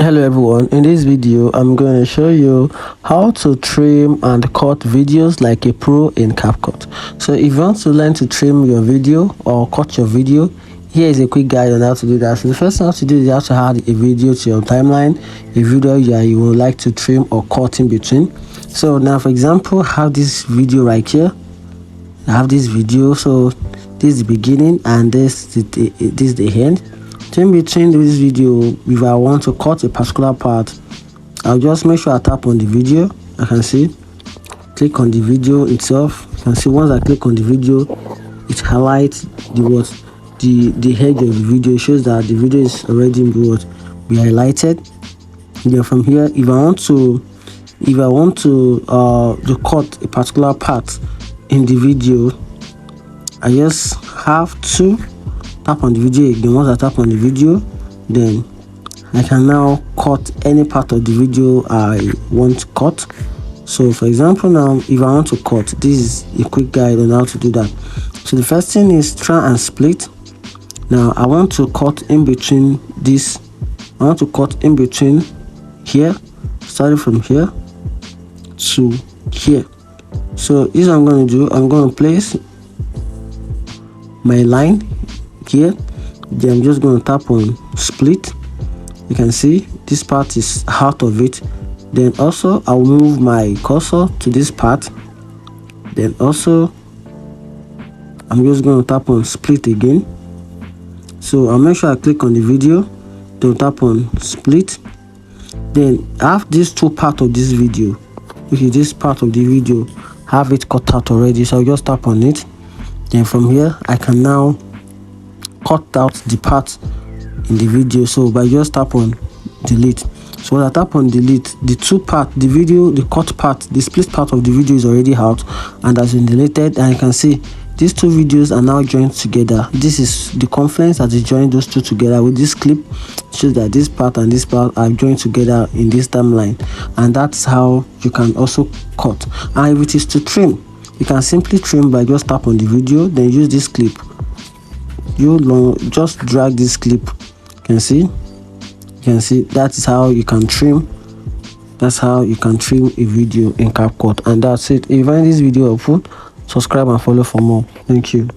Hello everyone, in this video I'm going to show you how to trim and cut videos like a pro in CapCut. So if you want to learn to trim your video or cut your video, here is a quick guide on how to do that. So the first thing you have to do is you have to add a video to your timeline, a video you would like to trim or cut in between. So now for example, I have this video right here. I have this video, so this is the beginning and this is the end. So in between this video, if I want to cut a particular part, I'll just make sure I tap on the video. I can see, click on the video itself. You can see once I click on the video, it highlights the head of the video. It shows that the video is already be highlighted. Then from here, if I want to cut a particular part in the video, I just have to tap on the video again. Once I tap on the video, then I can now cut any part of the video I want to cut. So for example, now if I want to cut, this is a quick guide on how to do that. So the first thing is try and split. Now I want to cut in between this. I want to cut in between here, starting from here to here. So this is what I'm going to do. I'm going to place my line here, then I'm just going to tap on split. You can see this part is out of it. Then also I'll move my cursor to this part. Then also I'm just going to tap on split again. So I'll make sure I click on the video, then tap on split. Then I have these two parts of this video, which is this part of the video, have it cut out already. So I'll just tap on it. Then from here I can now cut out the part in the video. So by just tap on delete. So when I tap on delete, the two part, the video, the cut part, the split part of the video is already out and has been deleted. And you can see these two videos are now joined together. This is the confluence that is joining those two together with this clip. Shows that this part and this part are joined together in this timeline, and that's how you can also cut. And if it is to trim, you can simply trim by just tap on the video, then use this clip. Just drag this clip. You can see that is how you can trim. That's how you can trim a video in CapCut. And that's it. If you find this video helpful, subscribe and follow for more. Thank you.